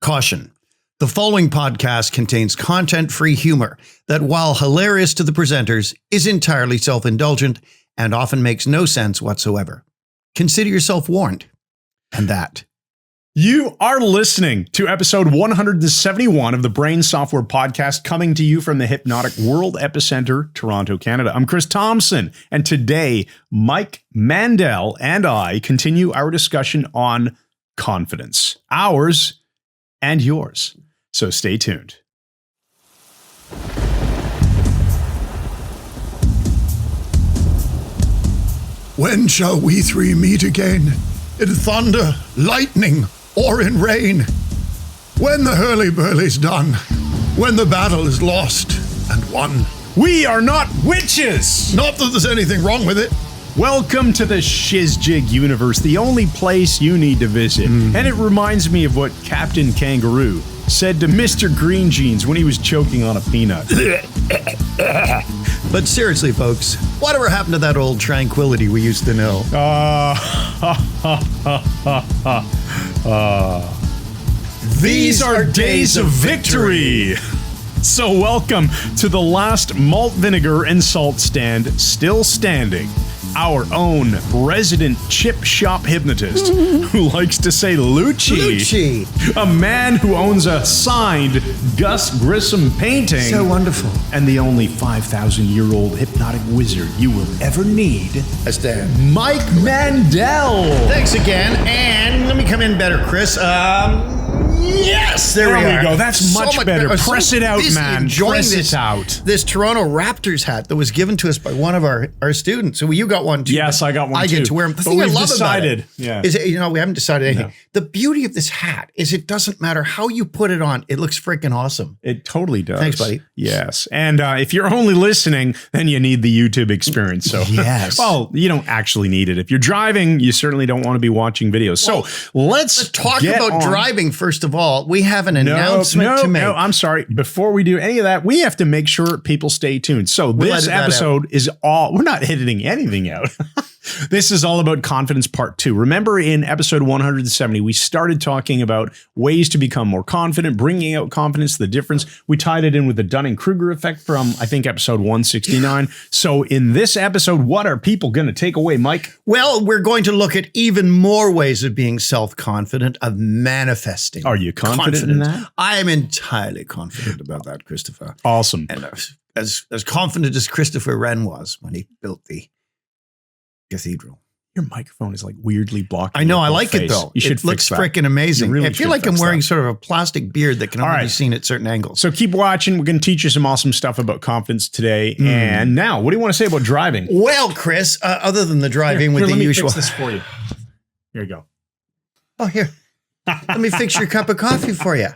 Caution. The following podcast contains content-free humor that, while hilarious to the presenters, is entirely self-indulgent and often makes no sense whatsoever. Consider yourself warned. And that. You are listening to episode 171 of the Brain Software Podcast, coming to you from the Hypnotic World Epicenter, Toronto, Canada. I'm Chris Thompson, and today, Mike Mandel and I continue our discussion on confidence. Ours and yours. So stay tuned. When shall we three meet again? In thunder, lightning, or in rain? When the hurly-burly's done, when the battle is lost and won. We are not witches! Not that there's anything wrong with it. Welcome to the Shizjig universe, the only place you need to visit. And it reminds me of what Captain Kangaroo said to Mr. Green Jeans when he was choking on a peanut. But seriously, folks, whatever happened to that old tranquility we used to know? These are days of victory. So welcome to the last malt vinegar and salt stand still standing. Our own resident chip shop hypnotist who likes to say Lucci. A man who owns a signed Gus Grissom painting. So wonderful. And the only 5,000-year-old hypnotic wizard you will ever need. I stand. Mike Mandel. Thanks again. And let me come in better, Chris. Yes, there we go. That's So much better. Press it out, busy man. enjoying Press this, it out. This Toronto Raptors hat that was given to us by one of our students. So you got one too. Yes, I got one I too. get to wear them. The But thing I we've love decided, about it is, we haven't decided anything. No. The beauty of this hat is it doesn't matter how you put it on. It looks freaking awesome. It totally does. Thanks, buddy. Yes. And if you're only listening, then you need the YouTube experience. So, yes. Well, you don't actually need it. If you're driving, you certainly don't want to be watching videos. So let's talk get about on. driving. First of all, we have an announcement to make. No, I'm sorry. Before we do any of that, we have to make sure people stay tuned. So this episode is all, we're not editing anything out. This is all about confidence part 2. Remember in episode 170, we started talking about ways to become more confident, bringing out confidence, the difference. We tied it in with the Dunning-Kruger effect from, I think, episode 169. So in this episode, what are people going to take away, Mike? Well, we're going to look at even more ways of being self-confident, of manifesting. Are you confident in that? I am entirely confident about that, Christopher. Awesome. And as confident as Christopher Wren was when he built the cathedral. Your microphone is like weirdly blocking. I know. I your like face. it though. You should it looks fix that. freaking amazing. Really I feel like I'm wearing sort of a plastic beard that can only be seen at certain angles. So keep watching. We're going to teach you some awesome stuff about confidence today. And now, what do you want to say about driving? Well, Chris, other than the driving with the usual. Let me fix this for you. Here you go. Oh, here. Let me fix your cup of coffee for you.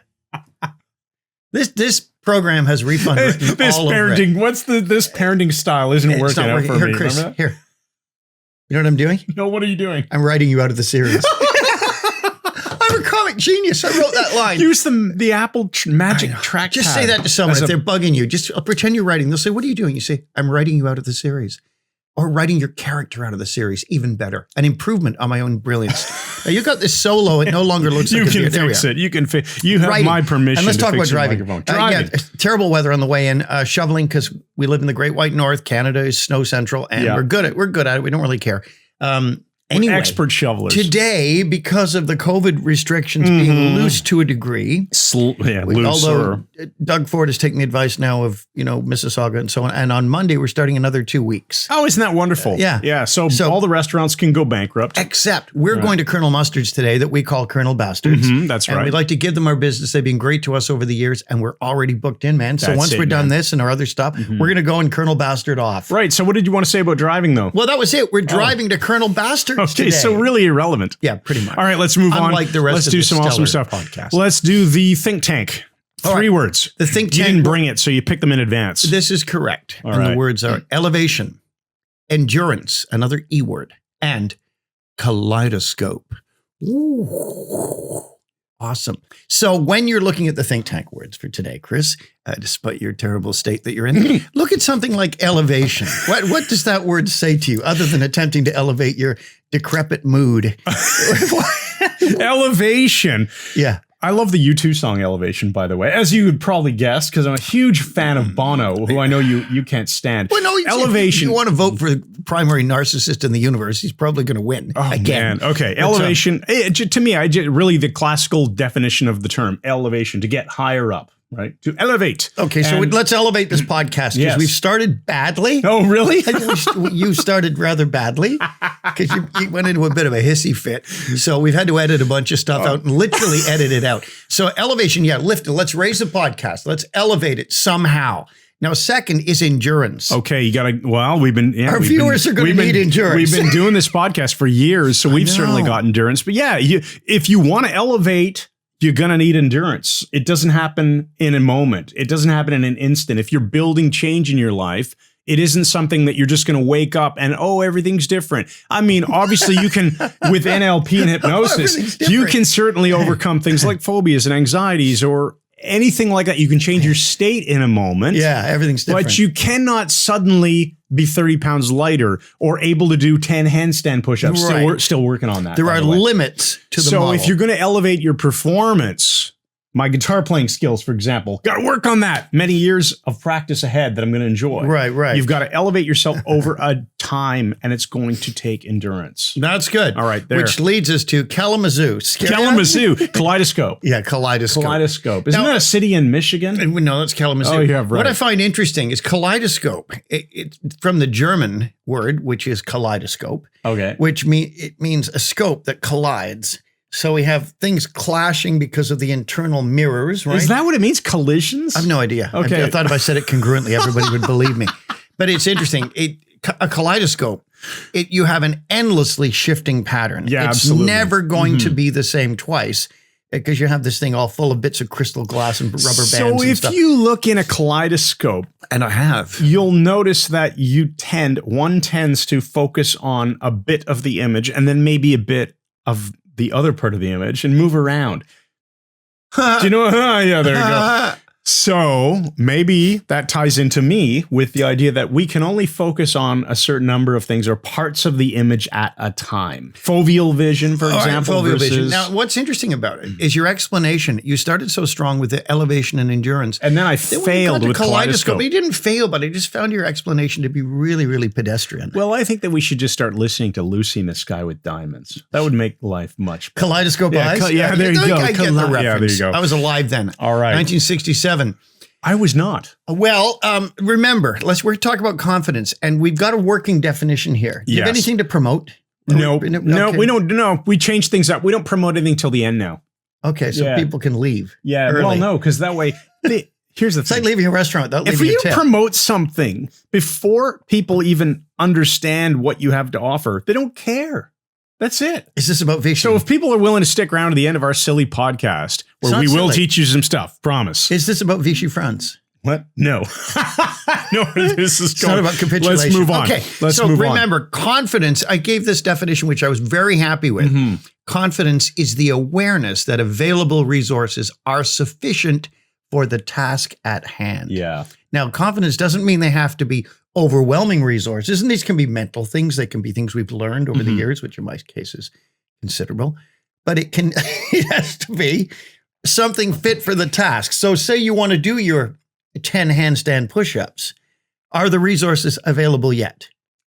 This program has refund written this all parenting. over it. This parenting style isn't It's working not out working. for Here, me. Chris, Remember that? here. You know what I'm doing? No, what are you doing? I'm writing you out of the series. I'm a comic genius. I wrote that line. Use the Apple magic trackpad. Just say that to someone if they're bugging you. Just pretend you're writing. They'll say, "What are you doing?" You say, "I'm writing you out of the series." Or writing your character out of the series, even better. An improvement on my own brilliance. Now you got this solo, it no longer looks like a beard. You can fix it. You can fix. You have Writing. my permission. And let's to talk fix about your driving. Driving. Terrible weather on the way in. Shoveling because we live in the Great White North. Canada is snow central, and we're good at it. We don't really care. Anyway, expert shovelers. Today, because of the COVID restrictions being loose to a degree, although Doug Ford is taking the advice now of, Mississauga and so on. And on Monday, we're starting another 2 weeks. Oh, isn't that wonderful? Yeah. So all the restaurants can go bankrupt. Except we're going to Colonel Mustard's today that we call Colonel Bastards. That's right. And we'd like to give them our business. They've been great to us over the years, and we're already booked in, man. So once we're done this and our other stuff, we're going to go and Colonel Bastard off. Right. So what did you want to say about driving, though? Well, that was it. We're driving to Colonel Bastard's Okay, today. so really irrelevant. Yeah, pretty much. All right, let's move on. Unlike the rest let's of do the some awesome stellar stuff. podcast. Let's do the think tank. Three words. The think You tank. didn't bring it, so you picked them in advance. This is correct. All and right. the words are elevation, endurance, another E word, and kaleidoscope. Ooh. Awesome. So when you're looking at the think tank words for today, Chris, despite your terrible state that you're in, look at something like elevation. What does that word say to you other than attempting to elevate your decrepit mood? Elevation. Yeah. I love the U2 song Elevation, by the way, as you would probably guess, because I'm a huge fan of Bono, who I know you can't stand. Well, no, Elevation. If you want to vote for the primary narcissist in the universe, he's probably going to win again. Man. Okay, elevation. To me, really the classical definition of the term elevation, to get higher up. Right? To elevate. Okay, so let's elevate this podcast because we've started badly. Oh, really? You started rather badly because you went into a bit of a hissy fit. So we've had to edit a bunch of stuff out and literally edit it out. So elevation, lift it. Let's raise the podcast. Let's elevate it somehow. Now, second is endurance. Okay, you got to, our viewers are going to need endurance. We've been doing this podcast for years, so we've certainly got endurance. But if you want to elevate, you're going to need endurance. It doesn't happen in a moment. It doesn't happen in an instant. If you're building change in your life, it isn't something that you're just going to wake up and, everything's different. I mean, obviously you can, with NLP and hypnosis, you can certainly overcome things like phobias and anxieties or anything like that. You can change your state in a moment. Yeah, everything's different. But you cannot suddenly be 30 pounds lighter or able to do 10 handstand push-ups. Right. Still working on that. There are limits to the model. So if you're going to elevate your performance, my guitar playing skills, for example, got to work on that. Many years of practice ahead that I'm going to enjoy. Right. You've got to elevate yourself over a time, and it's going to take endurance. That's good. All right, there. Which leads us to Kalamazoo. Kaleidoscope. Yeah, Kaleidoscope. Kaleidoscope. Isn't that a city in Michigan? No, that's Kalamazoo. Oh, yeah, right. What I find interesting is kaleidoscope. It's from the German word, which is kaleidoscope. Okay. Which means a scope that collides. So we have things clashing because of the internal mirrors, right? Is that what it means? Collisions? I have no idea. Okay. I thought if I said it congruently, everybody would believe me. But it's interesting. A kaleidoscope, you have an endlessly shifting pattern. Yeah, it's absolutely. never going to be the same twice because you have this thing all full of bits of crystal glass and rubber bands and stuff. So if you look in a kaleidoscope, and I have, you'll notice that one tends to focus on a bit of the image and then maybe a bit of the other part of the image and move around. Do you know? Yeah, there you go. So maybe that ties into me with the idea that we can only focus on a certain number of things or parts of the image at a time. Foveal vision, for example. Foveal vision. Now, what's interesting about it is your explanation. You started so strong with the elevation and endurance. And then I failed with kaleidoscope. You didn't fail, but I just found your explanation to be really, really pedestrian. Well, I think that we should just start listening to Lucy in the Sky with Diamonds. That would make life much better. Kaleidoscope eyes? There you go. I get the reference. Yeah, there you go. I was alive then. All right. 1967. I was not. Well, remember, we're talking about confidence, and we've got a working definition here. Do you have anything to promote? No, we don't. No, we change things up. We don't promote anything till the end now. Okay, so people can leave. Yeah, early. Well, no, because that way, here's the thing. It's like leaving a restaurant without leaving a tip. If you promote something before people even understand what you have to offer, they don't care. That's it. Is this about Vichy? So if people are willing to stick around to the end of our silly podcast, where we will teach you some stuff, promise. Is this about Vichy France? What? No. No, this is it's not about capitulation. Let's move on. Okay, so remember, confidence, I gave this definition, which I was very happy with. Mm-hmm. Confidence is the awareness that available resources are sufficient for the task at hand. Yeah. Now, confidence doesn't mean they have to be overwhelming resources, and these can be mental things. They can be things we've learned over the years, which in my case is considerable. But it has to be something fit for the task. So say you want to do your 10 handstand push-ups. Are the resources available yet?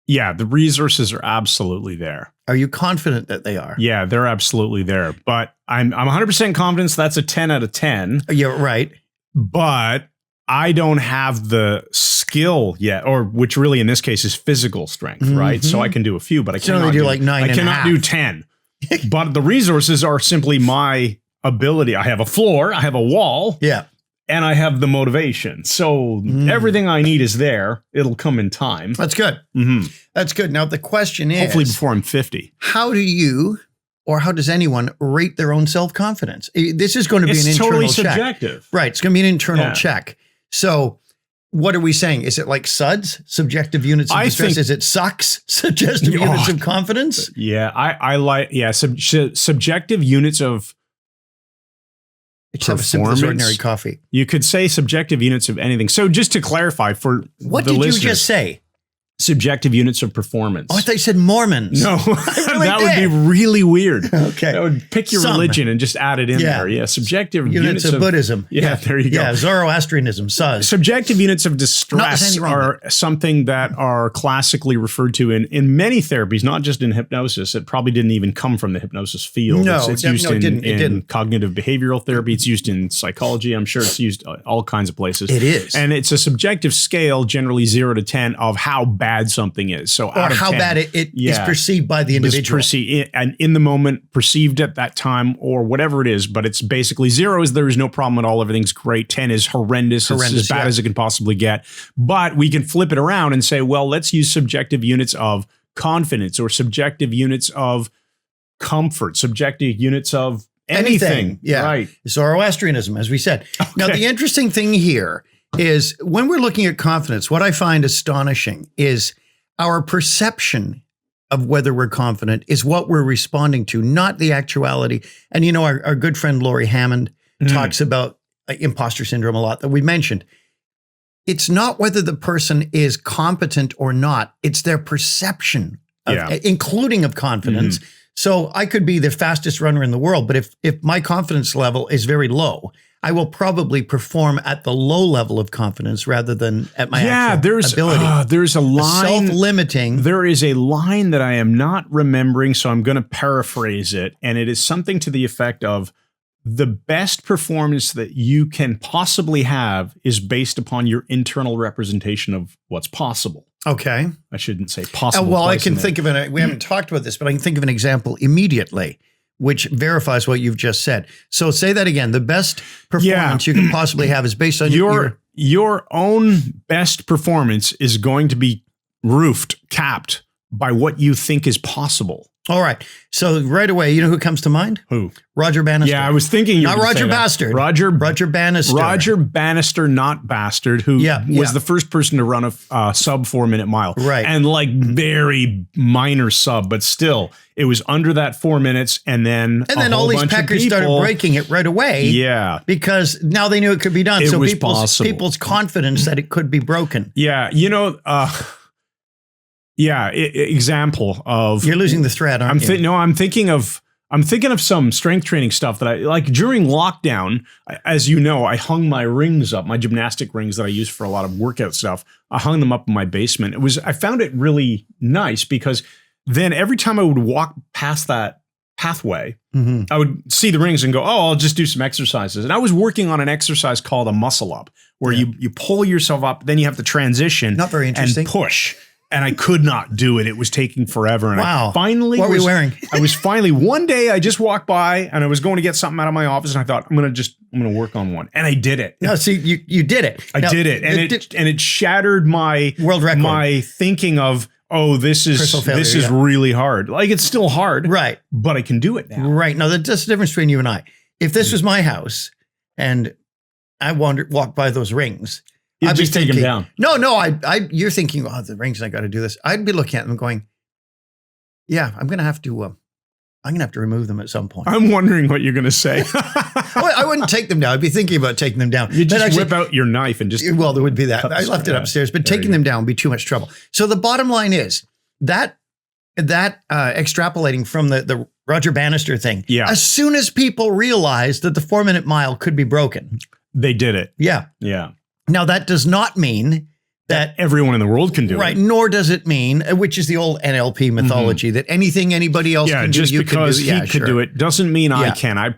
Yeah, the resources are absolutely there. Are you confident that they are? Yeah, they're absolutely there. But I'm 100% confident that's a 10 out of 10. You're right. But I don't have the skill yet, or which really in this case is physical strength, right? So I can do a few, but I cannot do like 9 I cannot do 10. But the resources are simply my ability. I have a floor, I have a wall, and I have the motivation. So everything I need is there. It'll come in time. That's good. That's good. Now the question is, hopefully before I'm 50. How do you, or how does anyone rate their own self-confidence? This is going to be an internal totally check. Subjective. Right. It's going to be an internal check. So what are we saying? Is it like SUDS, subjective units of distress? Is it SUCS, suggestive units of confidence? Yeah, I like, subjective units of Except performance. Ordinary coffee. You could say subjective units of anything. So just to clarify for what the did listeners, you just say? Subjective units of performance. Oh, I thought you said Mormons. No, really that would be really weird. Okay. That would pick your religion and just add it in there. Yeah, subjective units of Buddhism. Yeah, there you go. Yeah, Zoroastrianism. Subjective units of distress are something that are classically referred to in many therapies, not just in hypnosis. It probably didn't even come from the hypnosis field. No, it's used it didn't. cognitive behavioral therapy. It's used in psychology. I'm sure it's used all kinds of places. It is. And it's a subjective scale, generally 0 to 10, of how bad something is. So or how 10, bad it is perceived by the individual. And in the moment, perceived at that time, or whatever it is. But it's basically 0 is there is no problem at all. Everything's great. 10 is horrendous. It's as bad as it can possibly get. But we can flip it around and say, well, let's use subjective units of confidence or subjective units of comfort, subjective units of anything. Yeah. Right. Zoroastrianism, as we said. Okay. Now, the interesting thing here is when we're looking at confidence, what I find astonishing is our perception of whether we're confident is what we're responding to, not the actuality. And, you know, our good friend Lori Hammond talks about imposter syndrome a lot that we mentioned. It's not whether the person is competent or not. It's their perception, including of confidence. So I could be the fastest runner in the world, but if my confidence level is very low, I will probably perform at the low level of confidence rather than at my actual ability. There's a line. Self-limiting. There is a line that I am not remembering, so I'm going to paraphrase it. And it is something to the effect of the best performance that you can possibly have is based upon your internal representation of what's possible. Okay. I shouldn't say possible. Well, I can think of we haven't talked about this, but I can think of an example immediately which verifies what you've just said. So say that again. The best performance you can possibly have is based on your own best performance is going to be capped by what you think is possible. All right. So right away, you know who comes to mind? Who? Roger Bannister. Yeah, I was thinking you not Roger Bastard. Roger Bannister. Roger Bannister, not Bastard, who was the first person to run a sub 4 minute mile. Right. And like very minor sub, but still it was under that 4 minutes. And then all these peckers started breaking it right away. Yeah. Because now they knew it could be done. It was people's confidence that it could be broken. Yeah. You know, example of you're losing the thread. Aren't you? I'm thinking of some strength training stuff that I like during lockdown. As you know, I hung my rings up, my gymnastic rings that I use for a lot of workout stuff. I hung them up in my basement. I found it really nice because then every time I would walk past that pathway, I would see the rings and go, oh, I'll just do some exercises. And I was working on an exercise called a muscle up, where you pull yourself up, then you have to transition. Not very interesting. And push. And I could not do it. It was taking forever. And I finally what were you wearing? I was finally one day I just walked by and I was going to get something out of my office and I thought I'm going to work on one. And I did it. No, see, you did it. I did it. And it shattered my world record. My thinking of, oh, this is really hard. Like it's still hard. Right. But I can do it now. Right. No, that's the difference between you and I. If this was my house and I walked by those rings, I'd just take them down. No, you're thinking, oh, the rings, I got to do this. I'd be looking at them going, yeah, I'm going to have to remove them at some point. I'm wondering what you're going to say. Well, I wouldn't take them down. I'd be thinking about taking them down. You just whip out your knife and just. Well, there would be that. I left it upstairs, but taking them down would be too much trouble. So the bottom line is that extrapolating from the Roger Bannister thing. Yeah. As soon as people realized that the 4 minute mile could be broken, they did it. Yeah. Yeah. Now, that does not mean that everyone in the world can do it. Right. Nor does it mean, which is the old NLP mythology, that anything anybody else can do, just you because can do. He could do it doesn't mean I can. I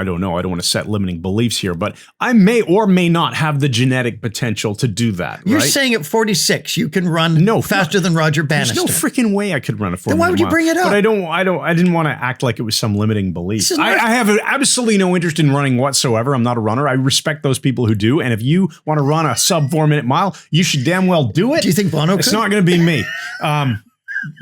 don't know. I don't want to set limiting beliefs here, but I may or may not have the genetic potential to do that. You're saying at 46, you can run faster than Roger Bannister. There's no freaking way I could run a 4 minute mile. Then why would you bring it up? But I didn't want to act like it was some limiting belief. I have absolutely no interest in running whatsoever. I'm not a runner. I respect those people who do. And if you want to run a sub 4 minute mile, you should damn well do it. Do you think Bono could? It's not going to be me.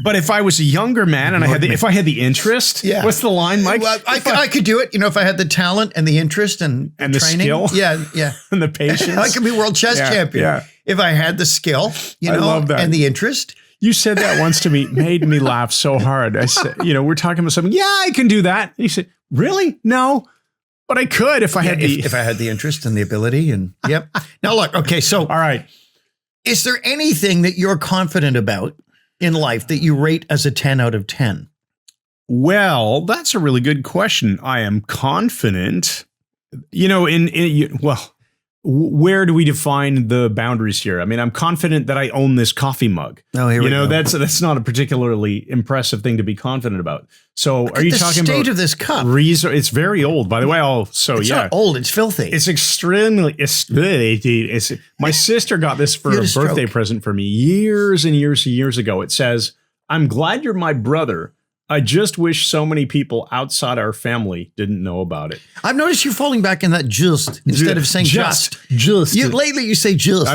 But if I was a younger man and if I had the interest, what's the line, Mike? Well, I could do it. You know, if I had the talent and the interest and the training, skill, yeah, and the patience, I could be world chess champion. Yeah. If I had the skill, I love that. And the interest. You said that once to me, made me laugh so hard. I said, we're talking about something. Yeah, I can do that. And you said, really? No. But I could if I had the interest and the ability. And yep. Now look, okay, so all right. Is there anything that you're confident about in life that you rate as a 10 out of 10? Well, that's a really good question. I am confident, where do we define the boundaries here? I mean, I'm confident that I own this coffee mug. Oh, here we go. That's not a particularly impressive thing to be confident about. So are you talking about the state of this cup? It's very old, by the way. It's not old. It's filthy. It's extremely. My sister got this for a birthday present for me years and years and years ago. It says, "I'm glad you're my brother. I just wish so many people outside our family didn't know about it." I've noticed you're falling back in that just instead of saying just. Lately you say just.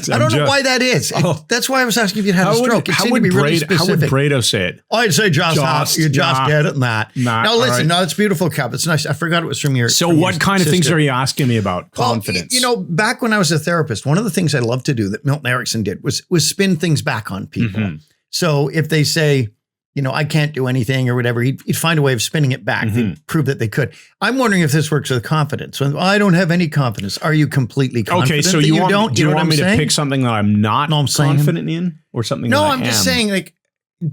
I don't know why that is. That's why I was asking if you'd had a stroke. It seemed to be really specific. How would Brado say it? I'd say just. You just get it and that. Now listen, no, it's beautiful cup. It's nice. I forgot it was from your So what kind of things are you asking me about confidence? Back when I was a therapist, one of the things I loved to do that Milton Erickson did was spin things back on people. Mm-hmm. So if they say, I can't do anything or whatever, he'd find a way of spinning it back to prove that they could. I'm wondering if this works with confidence. When I don't have any confidence, are you completely confident? Okay, so do you want me to pick something that I'm not confident in, or something? No, I'm just saying, like,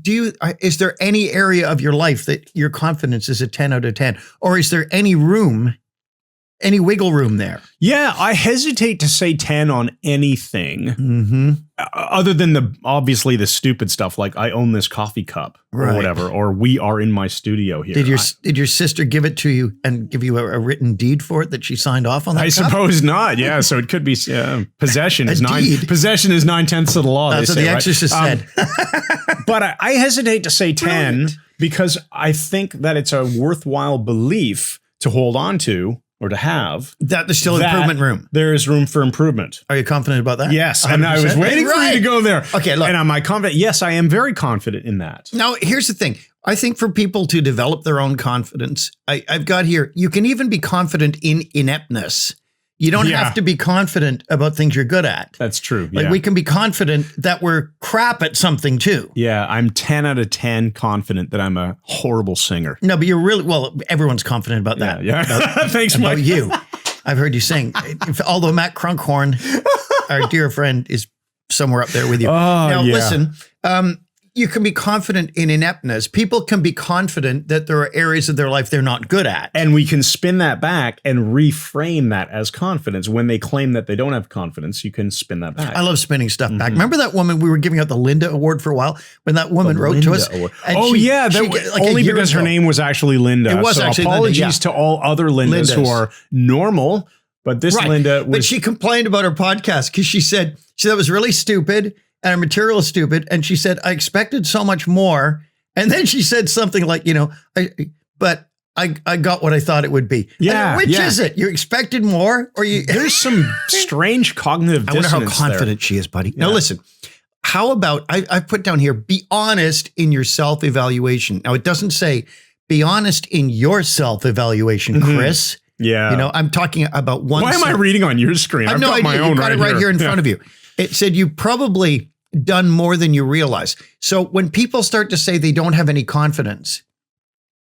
is there any area of your life that your confidence is a 10 out of 10, or is there any wiggle room there? Yeah, I hesitate to say 10 on anything other than obviously the stupid stuff like I own this coffee cup or whatever, or we are in my studio here. Did your sister give it to you and give you a written deed for it that she signed off on that cup? Suppose not. Yeah, so it could be possession is 9/10 of the law. That's what The Exorcist said. But I hesitate to say 10 because I think that it's a worthwhile belief to hold on to, or to have, that there's still improvement room. There is room for improvement. Are you confident about that? Yes. 100%. And I was waiting for you to go there. Okay, look. And am I confident? Yes, I am very confident in that. Now, here's the thing. I think for people to develop their own confidence, I've got here, you can even be confident in ineptness. You don't have to be confident about things you're good at. That's true. Like we can be confident that we're crap at something too. Yeah, I'm 10 out of 10 confident that I'm a horrible singer. No, but everyone's confident about that. Yeah. Thanks, Mike. About you. I've heard you sing. Although Matt Crunkhorn, our dear friend, is somewhere up there with you. Listen, you can be confident in ineptness. People can be confident that there are areas of their life they're not good at. And we can spin that back and reframe that as confidence. When they claim that they don't have confidence, you can spin that back. I love spinning stuff back. Remember that woman we were giving out the Linda Award for a while? When that woman wrote to us? Only because her name was actually Linda. It was actually apologies Linda, to all other Lindas who are normal. But this Linda was... But she complained about her podcast because she said it was really stupid. And her material is stupid. And she said, I expected so much more. And then she said something like, but I got what I thought it would be. Yeah. Which is it? You expected more, or you? There's some strange cognitive dissonance. I wonder how confident she is, buddy. Yeah. Now listen, how about, I've put down here, be honest in your self-evaluation. Now it doesn't say be honest in your self-evaluation, Chris. Yeah. I'm talking about one. Why am I reading on your screen? I've got my own right here in front of you. It said you probably done more than you realize. So when people start to say they don't have any confidence,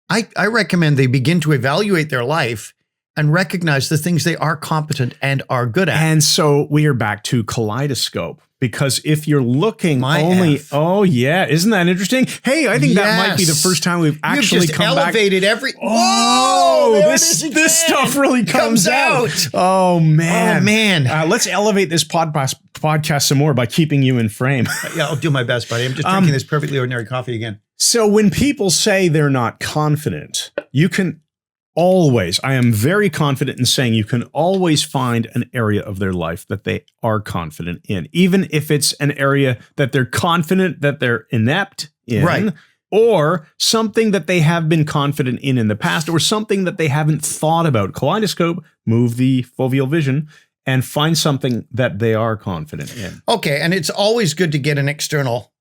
I recommend they begin to evaluate their life and recognize the things they are competent and are good at. And so we are back to kaleidoscope, because if you're looking isn't that interesting? Hey, I think that might be the first time we've actually elevated back. This stuff really comes out. Oh man. Let's elevate this podcast some more by keeping you in frame. Yeah, I'll do my best, buddy. I'm just drinking this perfectly ordinary coffee again. So when people say they're not confident, you can always, I am very confident in saying you can always find an area of their life that they are confident in, even if it's an area that they're confident that they're inept in, or something that they have been confident in the past, or something that they haven't thought about. Kaleidoscope, move the foveal vision, and find something that they are confident in. Okay, and it's always good to get an external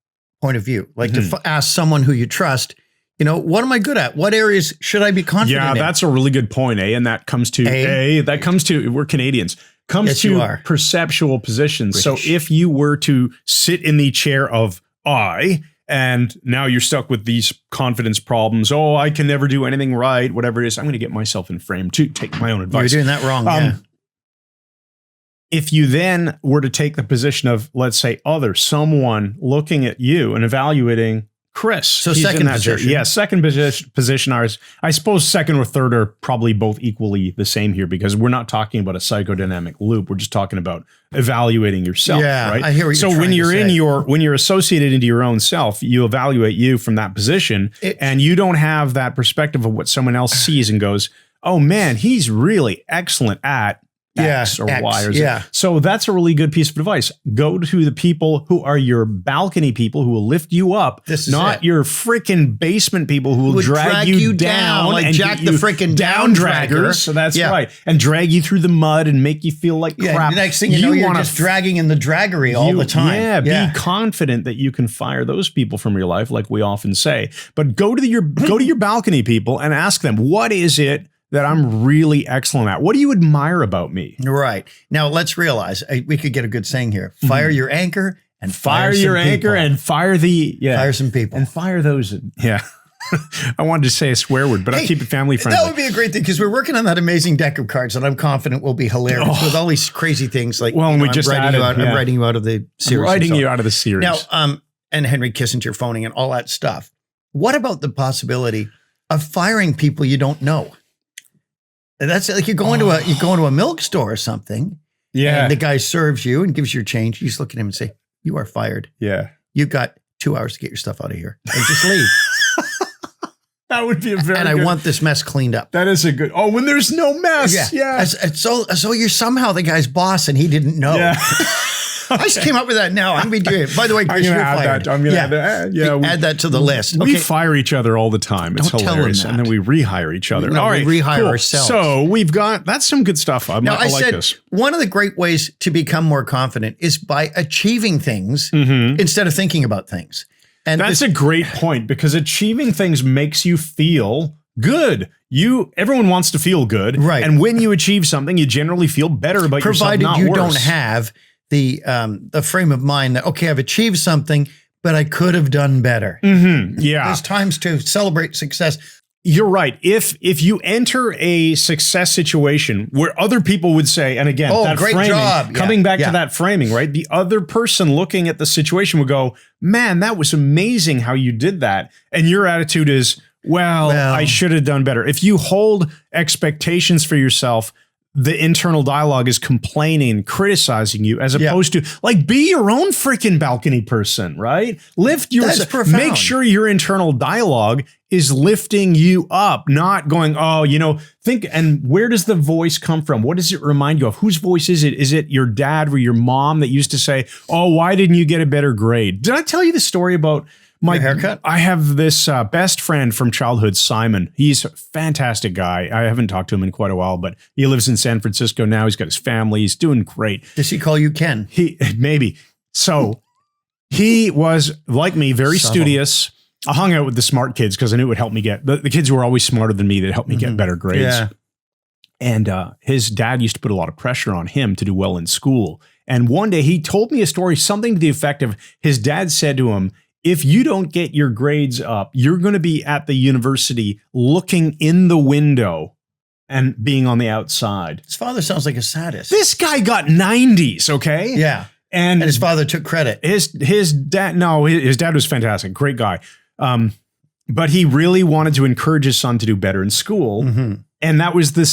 point of view, like to ask someone who you trust, what am I good at? What areas should I be confident in? Yeah, that's a really good point, And that comes to, we're Canadians, perceptual positions. British. So if you were to sit in the chair of I, and now you're stuck with these confidence problems. Oh, I can never do anything right, whatever it is. I'm going to get myself in frame to take my own advice. You're doing that wrong, if you then were to take the position of, let's say, someone looking at you and evaluating Chris. So second position. Yeah, second position. Ours, I suppose second or third are probably both equally the same here because we're not talking about a psychodynamic loop. We're just talking about evaluating yourself. Yeah, right? I hear what so you're when trying you're to in say. when you're associated into your own self, you evaluate you from that position, and you don't have that perspective of what someone else sees and goes, "Oh man, he's really excellent at X or Y or Z." Yeah. So that's a really good piece of advice. Go to the people who are your balcony people who will lift you up, This is not it. your freaking basement people who will drag you down like and Jack get the you freaking down dragger. draggers. So that's Yeah. right. And drag you through the mud and make you feel like Yeah, crap. the next thing you know, you're wanna just dragging in the draggery all the time. Yeah, be confident that you can fire those people from your life, like we often say. But go to your balcony people and ask them, what is it that I'm really excellent at? What do you admire about me? Right. Now, let's realize we could get a good saying here. Fire your anchor and Fire your anchor and fire fire some people. and fire those. Yeah. I wanted to say a swear word, but I'll keep it family friendly. That would be a great thing because we're working on that amazing deck of cards that I'm confident will be hilarious with all these crazy things like, Well, and we I'm just writing added, you out, I'm writing you out of the series. writing and so you on. out of the series. Now, and Henry Kissinger phoning and all that stuff. What about the possibility of firing people you don't know? That's like you're going to a milk store or something. Yeah. And the guy serves you and gives you your change. You just look at him and say, "You are fired. Yeah. You got 2 hours to get your stuff out of here and just leave." That would be a very And I want this mess cleaned up. that is a good, when there's no mess. Yeah. So you're somehow the guy's boss and he didn't know. Yeah. I just came up with that now. I'm going to be doing it. By the way, I'm Chris, going to you're add fired. that. I'm going to add that. Yeah. Add that to the list. We Okay. fire each other all the time. It's Don't tell them hilarious. that. And then we rehire each other. No, all we right. rehire ourselves. So we've got, that's some good stuff. I Now, I like said this. one of the great ways to become more confident is by achieving things instead of thinking about things. And That's a great point because achieving things makes you feel good. Everyone wants to feel good. Right. And when you achieve something, you generally feel better about provided yourself, not you worse. don't have the frame of mind that, okay, I've achieved something, but I could have done better. Yeah. There's times to celebrate success. You're right. If you enter a success situation where other people would say, and again, that great framing, job. Yeah, coming back yeah. to that framing, right? The other person looking at the situation would go, "Man, that was amazing how you did that." And your attitude is, well, I should have done better. If you hold expectations for yourself, the internal dialogue is complaining, criticizing you, as opposed to like, be your own freaking balcony person, right? Lift yourself. profound. Make sure your internal dialogue is lifting you up, not going, think, and where does the voice come from? What does it remind you of? Whose voice is it? Is it your dad or your mom that used to say, "Oh, why didn't you get a better grade?" Did I tell you the story about my haircut? I have this best friend from childhood, Simon. He's a fantastic guy. I haven't talked to him in quite a while, but he lives in San Francisco now. He's got his family. He's doing great. Does he call you Ken? Maybe. So he was, like me, very studious. I hung out with the smart kids because I knew it would help me get, the kids who were always smarter than me that helped me get better grades. Yeah. And his dad used to put a lot of pressure on him to do well in school. And one day he told me a story, something to the effect of his dad said to him, "If you don't get your grades up, you're going to be at the university looking in the window and being on the outside." His father sounds like a sadist. This guy got 90s, okay? Yeah. And his father took credit. His dad was fantastic, great guy. But he really wanted to encourage his son to do better in school. And that was the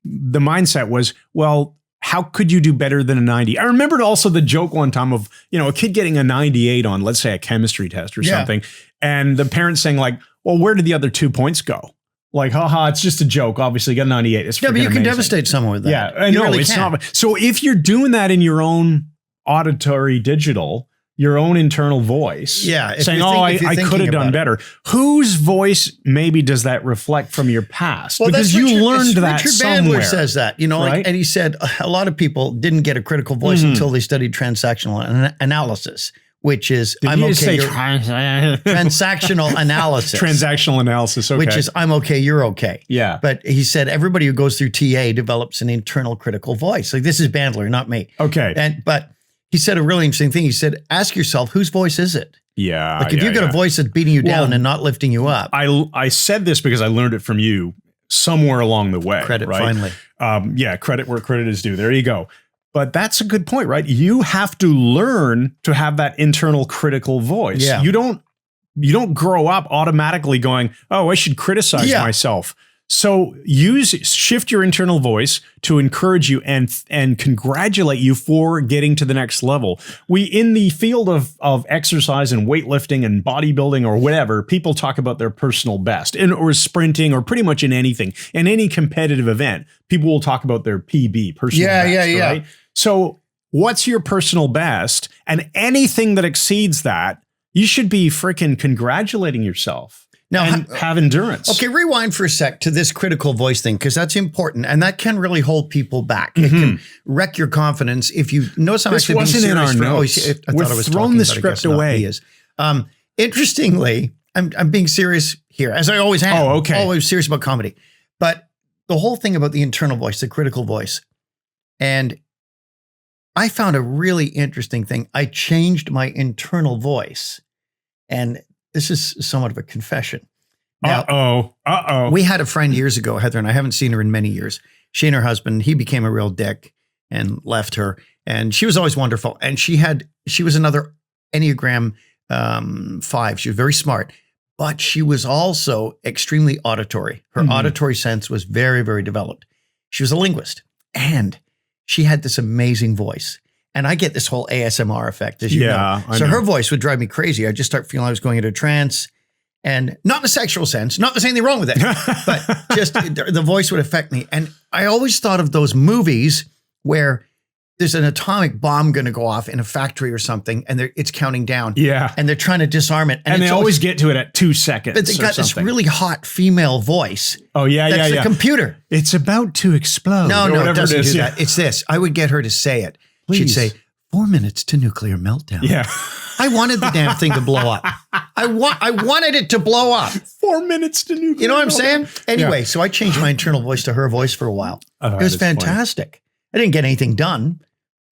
mindset was, well, how could you do better than a 90? I remembered also the joke one time of, a kid getting a 98 on, let's say, a chemistry test or something. And the parents saying like, "Well, where did the other 2 points go?" Like, haha, it's just a joke. Obviously, you got a 98. It's Yeah, but you can amazing. devastate someone with that. Yeah, I You know. really It's can. not. So if you're doing that in your own auditory digital, your own internal voice, Yeah, saying, if I you're could have thinking done about better. Whose voice maybe does that reflect from your past? Well, because that's you Richard- learned it's that Richard somewhere. Bandler says that, right? and he said a lot of people didn't get a critical voice until they studied transactional analysis, which is Did I'm you okay. say Transactional analysis. Transactional analysis, okay. Which is I'm okay, you're okay. Yeah. But he said everybody who goes through TA develops an internal critical voice. Like this is Bandler, not me. Okay. But he said a really interesting thing. He said, ask yourself, whose voice is it? Yeah. Like if you've got a voice that's beating you down and not lifting you up. I said this because I learned it from you somewhere along the way. Credit right? finally. Credit where credit is due. There you go. But that's a good point, right? You have to learn to have that internal critical voice. Yeah. You don't grow up automatically going, oh, I should criticize myself. So shift your internal voice to encourage you and congratulate you for getting to the next level. In the field of exercise and weightlifting and bodybuilding or whatever, people talk about their personal best or sprinting or pretty much in anything. In any competitive event, people will talk about their PB, personal best, right? So what's your personal best? And anything that exceeds that, you should be freaking congratulating yourself. Now, and have endurance. Okay, rewind for a sec to this critical voice thing, because that's important, and that can really hold people back. It can wreck your confidence if you notice. I'm actually being serious. In our notes. I thought I was thrown the script away. Interestingly, I'm being serious here, as I always am. Oh, okay. Always serious about comedy, but the whole thing about the internal voice, the critical voice, and I found a really interesting thing. I changed my internal voice, and this is somewhat of a confession. Now, we had a friend years ago, Heather, and I haven't seen her in many years. She and her husband, he became a real dick and left her. And she was always wonderful. And she was another Enneagram 5. She was very smart, but she was also extremely auditory. Her auditory sense was very, very developed. She was a linguist, and she had this amazing voice. And I get this whole ASMR effect, as you know. So her voice would drive me crazy. I'd just start feeling I was going into a trance, and not in a sexual sense, not there's anything wrong with it, but just the voice would affect me. And I always thought of those movies where there's an atomic bomb going to go off in a factory or something, and it's counting down. Yeah. And they're trying to disarm it. And they always get to it at 2 seconds. But they got this really hot female voice. Oh, yeah, that's the computer. It's about to explode. No, it doesn't do that. It's this. I would get her to say it. Please. She'd say, 4 minutes to nuclear meltdown. Yeah. I wanted the damn thing to blow up. I wanted it to blow up. 4 minutes to nuclear meltdown. You know what I'm saying? Anyway, so I changed my internal voice to her voice for a while. It was fantastic. Funny. I didn't get anything done,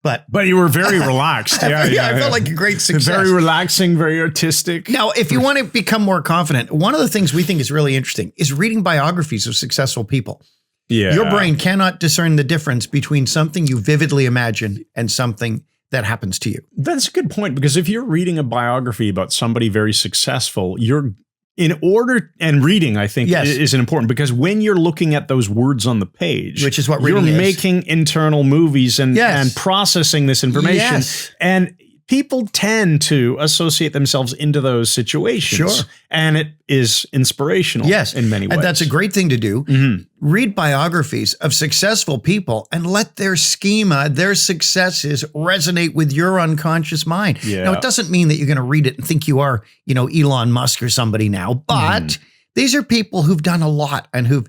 but you were very relaxed. I felt like a great success. Very relaxing, very artistic. Now, if you want to become more confident, one of the things we think is really interesting is reading biographies of successful people. Yeah. Your brain cannot discern the difference between something you vividly imagine and something that happens to you. That's a good point, because if you're reading a biography about somebody very successful, reading, I think, is important, because when you're looking at those words on the page, which is what you're reading making internal movies and processing this information. Yes. And people tend to associate themselves into those situations. Sure. And it is inspirational in many ways. And that's a great thing to do. Mm-hmm. Read biographies of successful people and let their schema, their successes resonate with your unconscious mind. Yeah. Now, it doesn't mean that you're going to read it and think you are, Elon Musk or somebody now, but these are people who've done a lot and who've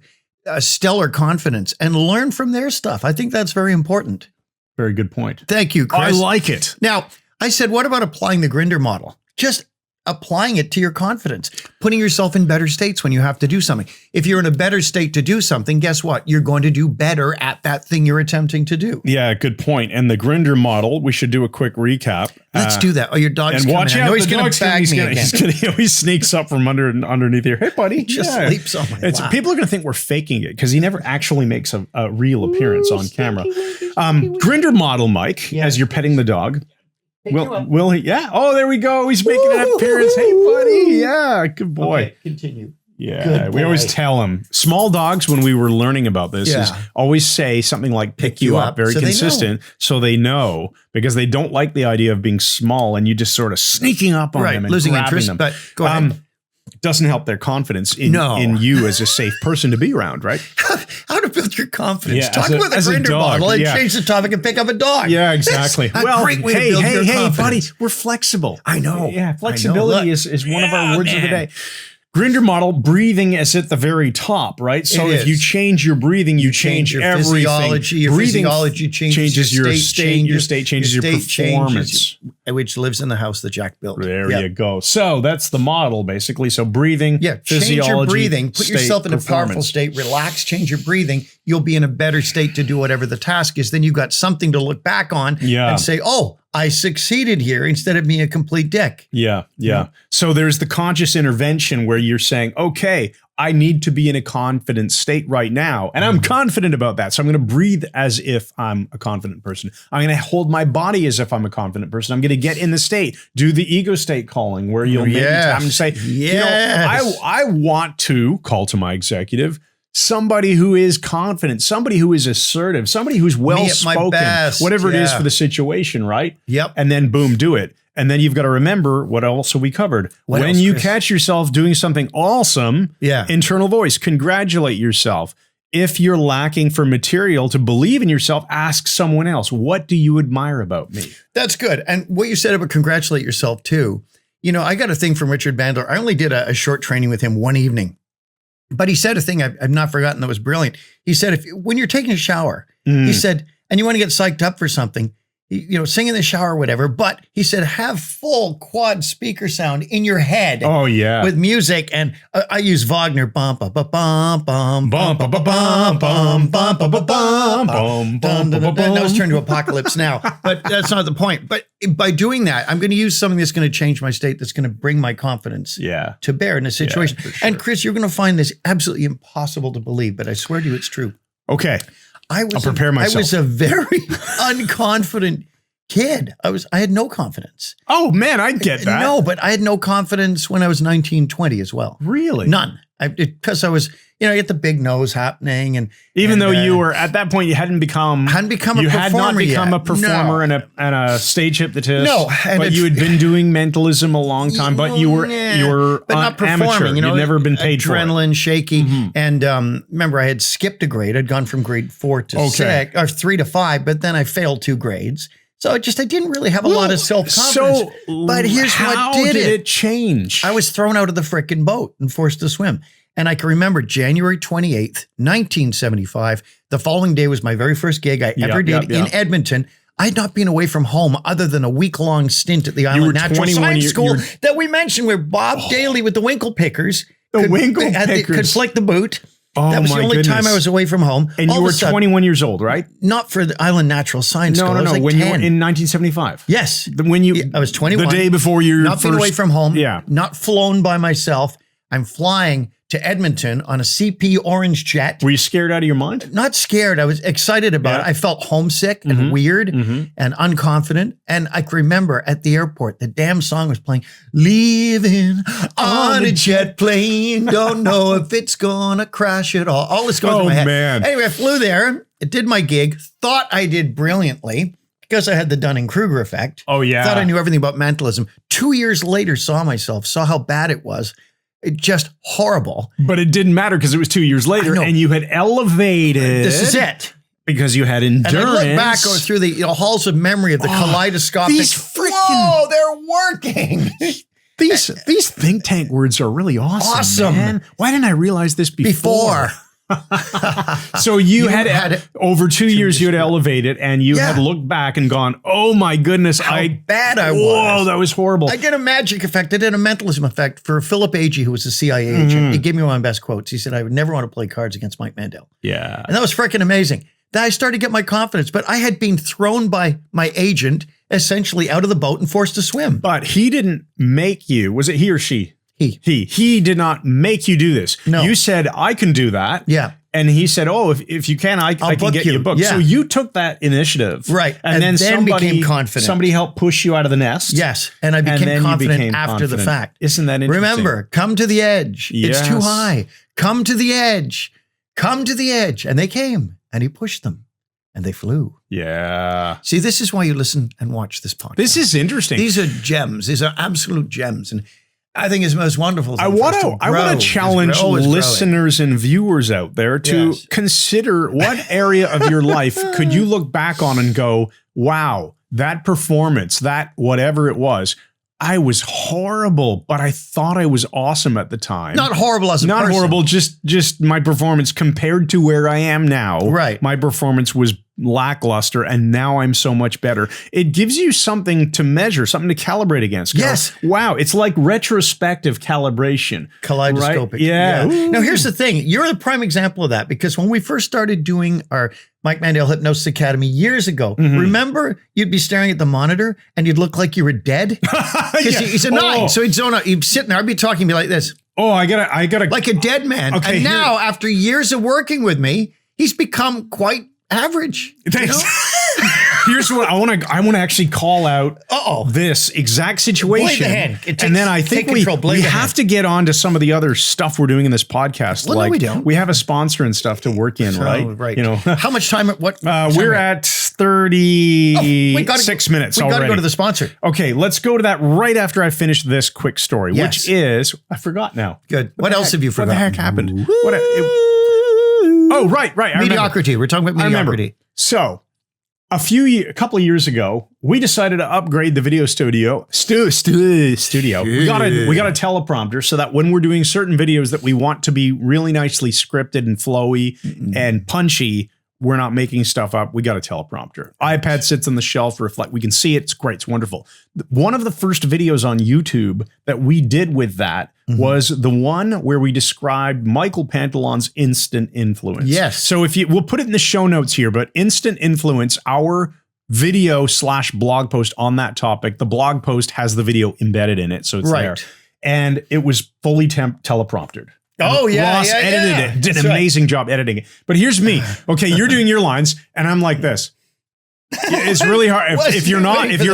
stellar confidence, and learn from their stuff. I think that's very important. Very good point. Thank you, Chris. I like it. Now, I said, what about applying the Grinder model? Just applying it to your confidence, putting yourself in better states when you have to do something. If you're in a better state to do something, guess what? You're going to do better at that thing you're attempting to do. Yeah, good point. And the Grinder model, we should do a quick recap. Let's do that. Oh, your dog's coming. Watch out. I know he's going to bag me again. He always sneaks up from underneath here. Hey, buddy. He just sleeps on my lap. People are going to think we're faking it, because he never actually makes a real appearance on camera. Grinder model, Mike, as you're petting the dog. Will he? Yeah. Oh, there we go. He's making an appearance. Hey, buddy. Yeah. Good boy. Okay, continue. Yeah. We always tell him. Small dogs, when we were learning about this, is always say something like pick you up. Very consistent. So they know, because they don't like the idea of being small and you just sort of sneaking up on them and losing grabbing interest, them. But go ahead. Doesn't help their confidence in you as a safe person to be around, right? How to build your confidence. Talk about the Grinder model and change the topic and pick up a dog. Yeah, exactly. That's a great way to build your confidence. Buddy, we're flexible. I know. Yeah, flexibility is one of our words of the day. Grinder model, breathing is at the very top, right? So if you change your breathing, you change your everything. Physiology, your physiology changes your state changes your performance. Which lives in the house that Jack built. There you go. So that's the model, basically. So breathing, physiology, change your breathing, put yourself in a powerful state, relax, change your breathing. You'll be in a better state to do whatever the task is. Then you've got something to look back on and say, oh, I succeeded here, instead of being a complete dick. Yeah. So there's the conscious intervention where you're saying, okay, I need to be in a confident state right now. And I'm confident about that. So I'm going to breathe as if I'm a confident person. I'm going to hold my body as if I'm a confident person. I'm going to get in the state, do the ego state calling where you'll maybe tap and say, I want to call to my executive somebody who is confident, somebody who is assertive, somebody who's well-spoken, whatever it is for the situation, right? Yep. And then boom, do it. And then you've got to remember what else we covered. When you catch yourself doing something awesome, internal voice, congratulate yourself. If you're lacking for material to believe in yourself, ask someone else, what do you admire about me? That's good. And what you said about congratulate yourself too. You know, I got a thing from Richard Mandel. I only did a short training with him one evening, but he said a thing I've not forgotten that was brilliant. He said, when you're taking a shower, he said, and you want to get psyched up for something, you know, sing in the shower or whatever, but he said, have full quad speaker sound in your head. Oh yeah. With music. And I use Wagner. Bum, bum, bum, bum, bum, bum, bum, bum, bum, bum, bum, bum, bum, bum. That was turned to Apocalypse Now, but that's not the point. But by doing that, I'm going to use something that's going to change my state, that's going to bring my confidence to bear in a situation. Yeah, sure. And Chris, you're going to find this absolutely impossible to believe, but I swear to you, it's true. Okay. I'll prepare myself. I was a very unconfident kid. I had no confidence. Oh man, I get that. No, but I had no confidence when I was 19, 20 as well. Really? None. Because I was, you know, I get the big nose happening, and even though you were at that point, you hadn't become a performer. You had not become a performer and a stage hypnotist. No, but you had been doing mentalism a long time. But you were but not performing. Amateur. You know, you'd never been paid for it. Adrenaline, shaky, and remember, I had skipped a grade. I'd gone from grade 4 to 6, or 3 to 5, but then I failed 2 grades. So I didn't really have a lot of self-confidence. But here's what did it change? I was thrown out of the frickin' boat and forced to swim. And I can remember January 28th, 1975. The following day was my very first gig I ever did in Edmonton. I had not been away from home other than a week-long stint at the Island Natural Science School that we mentioned, where Bob Daly with the Winkle Pickers could flick the boot. Oh, that was the only time I was away from home. And you were 21 years old, right? Not for the Island Natural Science School. No. Like when 10. you were in 1975. Yes. I was 21. The day before you not been away from home. Yeah. Not flown by myself. I'm flying to Edmonton on a CP Orange jet. Were you scared out of your mind? Not scared. I was excited about it. I felt homesick and weird and unconfident. And I can remember at the airport, the damn song was playing, leaving on a jet plane. Don't know if it's gonna crash at all. All this goes in my head. Man. Anyway, I flew there. I did my gig. Thought I did brilliantly because I had the Dunning-Kruger effect. Oh, yeah. Thought I knew everything about mentalism. 2 years later, saw how bad it was. Just horrible. But it didn't matter because it was 2 years later and you had elevated. This is it. Because you had endurance. And I look back through the halls of memory of the kaleidoscopic. Whoa, they're working. These think tank words are really awesome. Man. Why didn't I realize this before? So you had over 2 years you had elevated, and you had looked back and gone, oh my goodness, how bad I was. Whoa, that was horrible. I did a magic effect. I did a mentalism effect for Philip Agee, who was a CIA agent. He gave me one of my best quotes. He said, I would never want to play cards against Mike Mandel. Yeah. And that was freaking amazing. Then I started to get my confidence, but I had been thrown by my agent essentially out of the boat and forced to swim. But he didn't make you. Was it he or she? He did not make you do this. No. You said, I can do that. Yeah. And he said, oh, if you can, I can get you a book. Yeah. So you took that initiative. Right. And then somebody became confident. Somebody helped push you out of the nest. Yes. And I became confident after the fact. Isn't that interesting? Remember, come to the edge. Yes. It's too high. Come to the edge. Come to the edge. And they came and he pushed them and they flew. Yeah. See, this is why you listen and watch this podcast. This is interesting. These are gems. These are absolute gems. And I think it's the most wonderful thing. I want to challenge listeners and viewers out there to consider what area of your life could you look back on and go, wow, that performance, that whatever it was, I was horrible, but I thought I was awesome at the time. Not horrible as a person. Not horrible, just my performance compared to where I am now. Right. My performance was lackluster, and now I'm so much better. It gives you something to measure, something to calibrate against. Yes. Wow. It's like retrospective calibration. Kaleidoscopic. Right? Yeah. Now, here's the thing. You're the prime example of that, because when we first started doing our Mike Mandel Hypnosis Academy years ago, remember you'd be staring at the monitor and you'd look like you were dead? Because he's a 9. So he'd zone out. He'd sit there. I'd be talking to me like this. Oh, I gotta like a dead man. Okay, and now, after years of working with me, he's become quite average. Thanks. Here's what I want to actually call out. This exact situation. Blade the hand. And then I think we have to get on to some of the other stuff we're doing in this podcast. Well, like no, we don't. We have a sponsor and stuff to work in, right? Right. You know, how much time? What? we're at 36 minutes already. We got to go to the sponsor. Okay, let's go to that right after I finish this quick story, which is I forgot now. Good. What else have you forgotten? What the heck happened? Right. Mediocrity. We're talking about mediocrity. So, a couple of years ago, we decided to upgrade the video studio. We got a teleprompter so that when we're doing certain videos that we want to be really nicely scripted and flowy and punchy, we're not making stuff up. We got a teleprompter. iPad sits on the shelf, reflect. We can see it. It's great. It's wonderful. One of the first videos on YouTube that we did with that was the one where we described Michael Pantalon's instant influence. Yes. So we'll put it in the show notes here, but instant influence, our video/blog post on that topic. The blog post has the video embedded in it. So it's there. And it was fully telepromptered. Oh, yeah. Ross edited it, did an amazing job editing it. But here's me. Okay, you're doing your lines, and I'm like this. It's really hard. If you're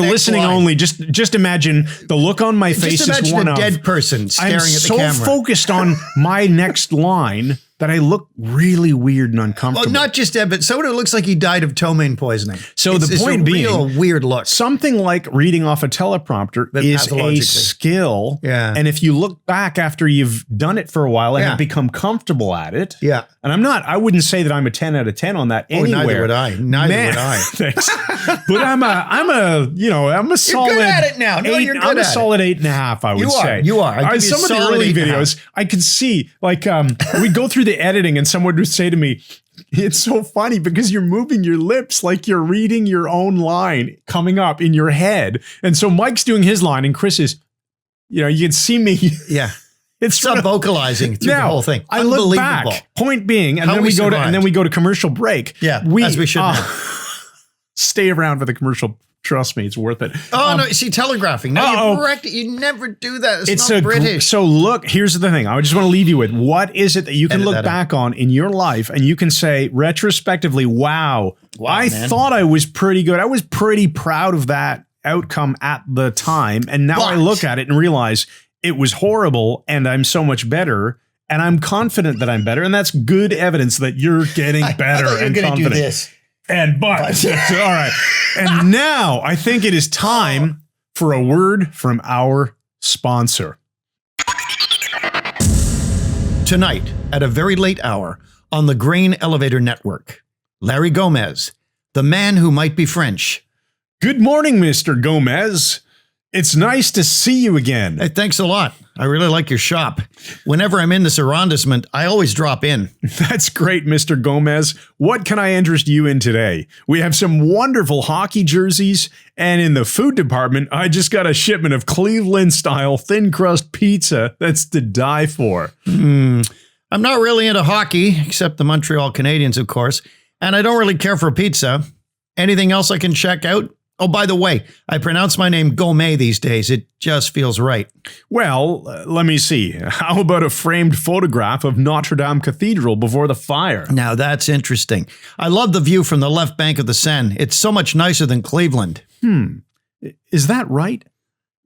listening only, just imagine the look on my face is one of a dead person staring at the camera. I'm so focused on my next line that I look really weird and uncomfortable. Well, not just dead, but someone who looks like he died of ptomaine poisoning. So the point being, real weird look. Something like reading off a teleprompter is a skill. Yeah. And if you look back after you've done it for a while and have become comfortable at it. Yeah. And I wouldn't say that I'm a 10 out of 10 on that anywhere. Neither would I. Neither would I. Thanks. But I'm a solid. You're good at it now. No, you're good I'm a solid 8.5, I would say. You are. Some of the early videos, I could see, like, we go through the editing and someone would say to me, it's so funny because you're moving your lips like you're reading your own line coming up in your head. And so Mike's doing his line and Chris is, you can see me. Yeah. It's vocalizing through the whole thing. I look back. Point being, and then we go to commercial break. Yeah, as we should stay around for the commercial. Trust me, it's worth it. Oh, no, see, telegraphing. No, you correct it. You never do that. It's not British. So look, here's the thing. I just want to leave you with, what is it that you can look back on in your life and you can say retrospectively, wow, I thought I was pretty good. I was pretty proud of that outcome at the time. And now I look at it and realize it was horrible and I'm so much better. And I'm confident that I'm better. And that's good evidence that you're getting better and confident. Do this. But all right. And now I think it is time for a word from our sponsor. Tonight, at a very late hour, on the Grain Elevator Network, Larry Gomez, the man who might be French. Good morning, Mr. Gomez. It's nice to see you again. Hey, thanks a lot. I really like your shop. Whenever I'm in this arrondissement, I always drop in. That's great, Mr. Gomez. What can I interest you in today? We have some wonderful hockey jerseys, and in the food department, I just got a shipment of Cleveland-style thin crust pizza that's to die for. I'm not really into hockey, except the Montreal Canadiens, of course, and I don't really care for pizza. Anything else I can check out? Oh, by the way, I pronounce my name Gomez these days. It just feels right. Well, let me see. How about a framed photograph of Notre Dame Cathedral before the fire? Now, that's interesting. I love the view from the left bank of the Seine. It's so much nicer than Cleveland. Is that right?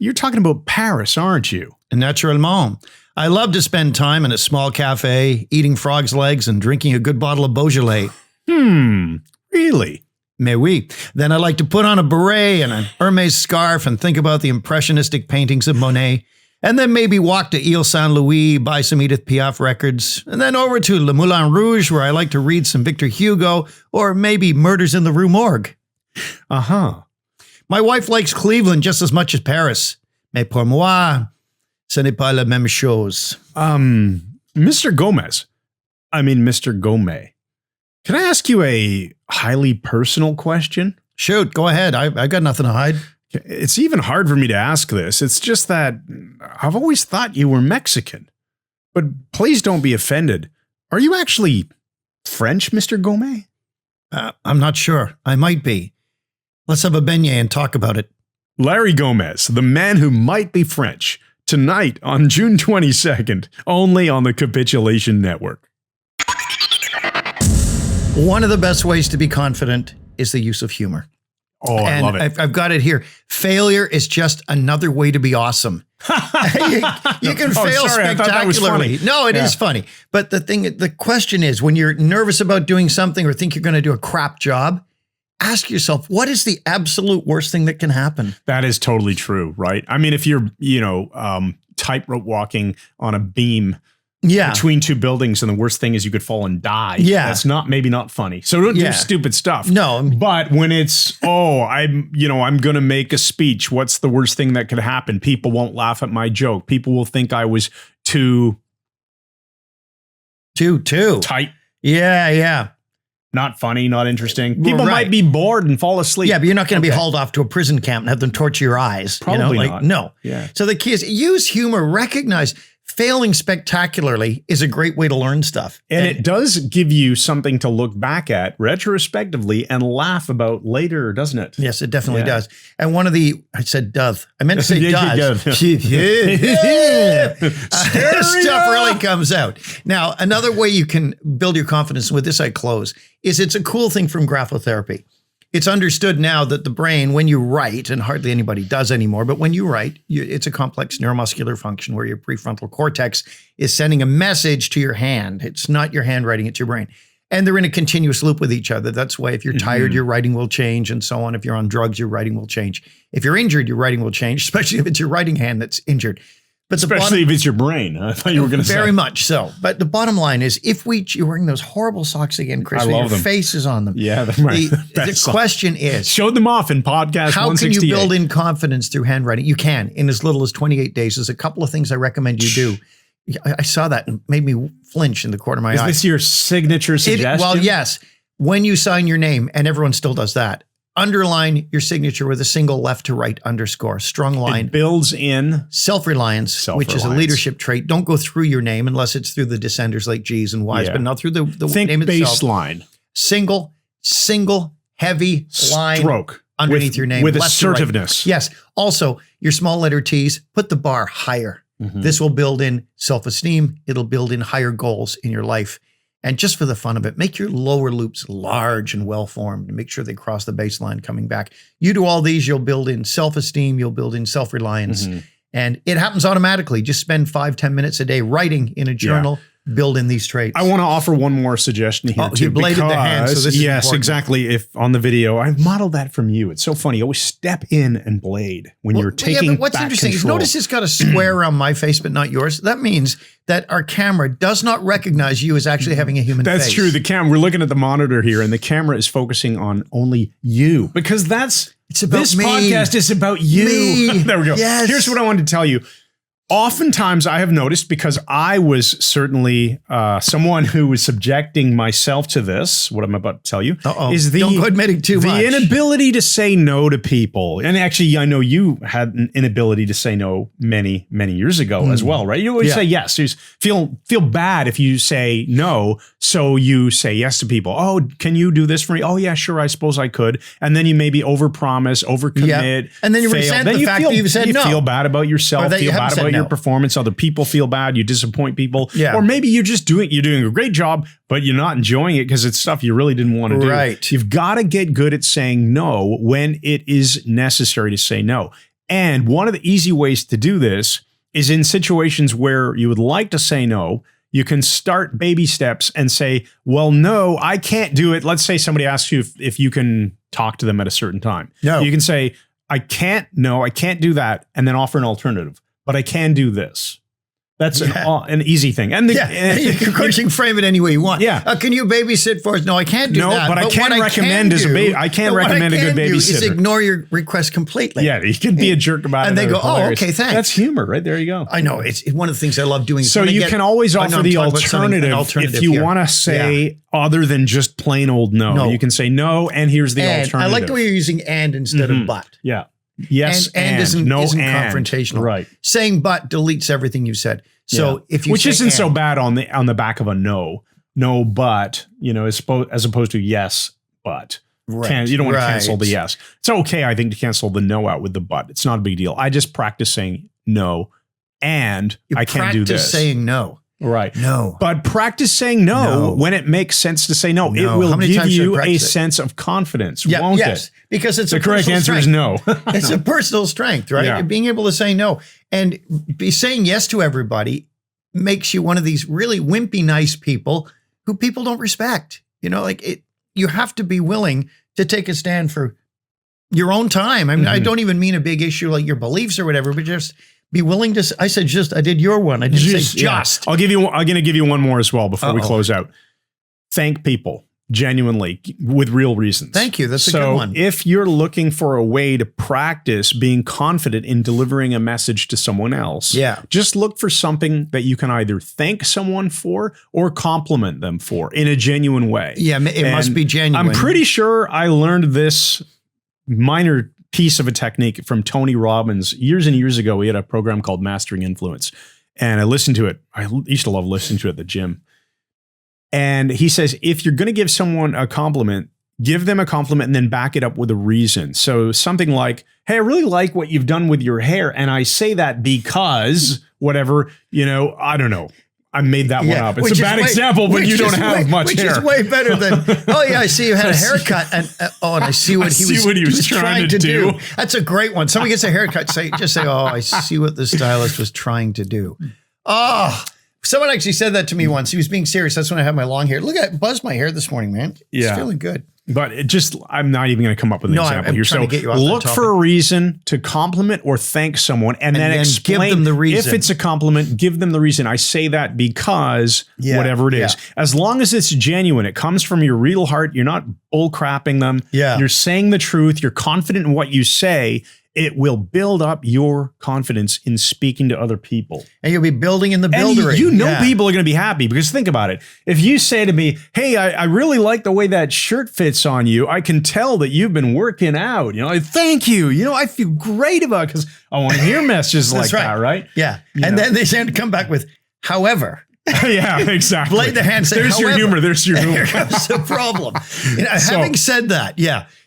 You're talking about Paris, aren't you? Naturellement. I love to spend time in a small cafe, eating frog's legs and drinking a good bottle of Beaujolais. Really? Mais oui. Then I like to put on a beret and an Hermes scarf and think about the impressionistic paintings of Monet. And then maybe walk to Ile Saint-Louis, buy some Edith Piaf records. And then over to Le Moulin Rouge, where I like to read some Victor Hugo or maybe Murders in the Rue Morgue. My wife likes Cleveland just as much as Paris. Mais pour moi, ce n'est pas la même chose. Mr. Gomez. Can I ask you a highly personal question? Shoot, go ahead. I got nothing to hide. It's even hard for me to ask this. It's just that I've always thought you were Mexican. But please don't be offended. Are you actually French, Mr. Gomez? I'm not sure. I might be. Let's have a beignet and talk about it. Larry Gomez, the man who might be French. tonight on June 22nd, only on the Capitulation Network. One of the best ways to be confident is the use of humor. Oh, I love it. I've got it here. Failure is just another way to be awesome. you can fail spectacularly. No, it is funny. But the question is, when you're nervous about doing something or think you're going to do a crap job, ask yourself, what is the absolute worst thing that can happen? That is totally true, right? I mean, if you're, tightrope walking on a beam between two buildings, and the worst thing is you could fall and die. Yeah. That's maybe not funny. So don't do stupid stuff. No. But when it's, I'm going to make a speech. What's the worst thing that could happen? People won't laugh at my joke. People will think I was too tight. Yeah. Not funny, not interesting. People might be bored and fall asleep. Yeah, but you're not going to be hauled off to a prison camp and have them torture your eyes. Probably not. No. Yeah. So the key is use humor, recognize failing spectacularly is a great way to learn stuff. And it does give you something to look back at retrospectively and laugh about later, doesn't it? Yes, it definitely does. And I said does. I meant to say does. Stuff really comes out. Now, another way you can build your confidence, with this I close, is it's a cool thing from Graphotherapy. It's understood now that the brain, when you write, and hardly anybody does anymore, but when you write, it's a complex neuromuscular function where your prefrontal cortex is sending a message to your hand. It's not your handwriting, it's your brain. And they're in a continuous loop with each other. That's why if you're tired, your writing will change and so on. If you're on drugs, your writing will change. If you're injured, your writing will change, especially if it's your writing hand that's injured. But especially if it's your brain. I thought you were going to say. Very much so. But the bottom line is, you're wearing those horrible socks again, Chris, with your face is on them. Yeah, that's right. The question is, showed them off in podcast 168. How can you build in confidence through handwriting? You can in as little as 28 days. There's a couple of things I recommend you do. I saw that and made me flinch in the corner of my eye. Is this your signature suggestion? Well, yes. When you sign your name, and everyone still does that, underline your signature with a single left to right underscore, strong line. It builds in self-reliance, which is a leadership trait. Don't go through your name unless it's through the descenders like G's and Y's, but not through the name itself. Baseline. Single, heavy line stroke underneath your name. With assertiveness. Right. Yes. Also, your small letter T's, put the bar higher. This will build in self-esteem. It'll build in higher goals in your life. And just for the fun of it, make your lower loops large and well-formed and make sure they cross the baseline coming back. You do all these, you'll build in self-esteem, you'll build in self-reliance, and it happens automatically. Just spend 5-10 minutes a day writing in a journal, build in these traits. I want to offer one more suggestion here too. You bladed the hand, so this is important. Exactly. If on the video, I modeled that from you. It's so funny. You always step in and blade when you're taking but what's interesting is notice it's got a square around my face, but not yours. That means that our camera does not recognize you as actually having a human face. That's true. The camera, we're looking at the monitor here, and the camera is focusing on only you because it's about this me. Podcast is about you. Me. There we go. Yes. Here's what I wanted to tell you. Oftentimes I have noticed, because I was certainly someone who was subjecting myself to this, what I'm about to tell you, is don't go admitting too much. The inability to say no to people. And actually, I know you had an inability to say no many, many years ago as well, right? You always say yes. You feel bad if you say no, so you say yes to people. Oh, can you do this for me? Oh, yeah, sure, I suppose I could. And then you maybe overpromise, overcommit, and then you resent the fact that you said no. You feel bad about yourself, feel bad about your performance, other people feel bad, you disappoint people, or maybe you're doing a great job, but you're not enjoying it because it's stuff you really didn't want to do. Right. You've got to get good at saying no when it is necessary to say no. And one of the easy ways to do this is in situations where you would like to say no, you can start baby steps and say, well, no, I can't do it. Let's say somebody asks you if you can talk to them at a certain time. No. You can say, I can't do that, and then offer an alternative. But I can do this. That's an easy thing. And you can frame it any way you want. Yeah. Can you babysit for us? No, I can't do that. But I can recommend a good babysitter. Ignore your request completely. Yeah, you can be a jerk about it. And they go, okay, thanks. That's humor, right? There you go. I know. It's one of the things I love doing. So you can always offer the alternative if you want to say other than just plain old no. You can say no, and here's the alternative. I like the way you're using and instead of but. Yeah. Yes, and isn't confrontational. Right. Saying but deletes everything you said. So if you which isn't so bad on the back of a no, but as opposed to yes, but. Right. You don't want to cancel the yes. It's okay, I think, to cancel the no out with the but. It's not a big deal. I just practice saying no and You I can't do practice this. saying no. Right. No. But practice saying no when it makes sense to say no. It No. will How many give times should I you a practice it? sense of confidence, won't it? Because it's The a correct personal answer is strength. no. It's a personal strength, right? Yeah. Being able to say no and be saying yes to everybody makes you one of these really wimpy, nice people who people don't respect. You know, like you have to be willing to take a stand for your own time. I mean, I don't even mean a big issue like your beliefs or whatever, but just be willing to. I said I did your one. I didn't say just. Yeah. I'm going to give you one more as well before we close out. Thank people genuinely with real reasons. Thank you. That's a good one. So if you're looking for a way to practice being confident in delivering a message to someone else, just look for something that you can either thank someone for or compliment them for in a genuine way. Yeah, it must be genuine. I'm pretty sure I learned this minor piece of a technique from Tony Robbins years and years ago. He had a program called Mastering Influence, and I listened to it. I used to love listening to it at the gym. And he says, if you're going to give someone a compliment, give them a compliment and then back it up with a reason. So something like, hey, I really like what you've done with your hair. And I say that because whatever, I don't know. I made that one up. It's a bad example, but you don't have much hair. Which is way better than, oh yeah, I see you had a haircut. And and I see what he was trying to do. That's a great one. Somebody gets a haircut, just say, oh, I see what the stylist was trying to do. Oh, someone actually said that to me once. He was being serious. That's when I had my long hair. Look at buzzed my hair this morning, man. It's feeling good. But I'm not even going to come up with an example here. So look for a reason to compliment or thank someone and then explain give them the reason. If it's a compliment, give them the reason. I say that because whatever it is. As long as it's genuine, it comes from your real heart. You're not bull crapping them. Yeah. You're saying the truth. You're confident in what you say. It will build up your confidence in speaking to other people. And you'll be building in the builder. You know people are going to be happy because think about it. If you say to me, hey, I really like the way that shirt fits on you. I can tell that you've been working out. Thank you. I feel great about it because I want to hear messages like that, right? Yeah. And then they tend to come back with, however. Yeah, exactly. Blade the hand. Say, There's your humor. There's your humor. Here comes the problem. Having said that,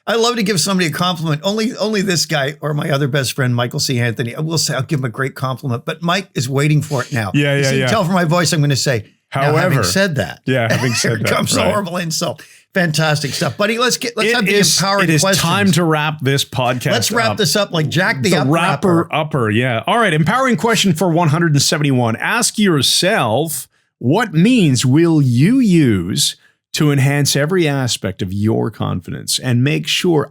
I love to give somebody a compliment. Only this guy or my other best friend, Michael C. Anthony, I will say I'll give him a great compliment. But Mike is waiting for it now. Yeah. You can tell from my voice, I'm going to say, however, having said that. Yeah, having said that. Here comes the horrible insult. Fantastic stuff. Buddy, let's have the empowering questions. It is time to wrap this podcast Let's wrap this up like Jack the Upper. Yeah. All right. Empowering question for 171. Ask yourself, what means will you use to enhance every aspect of your confidence and make sure,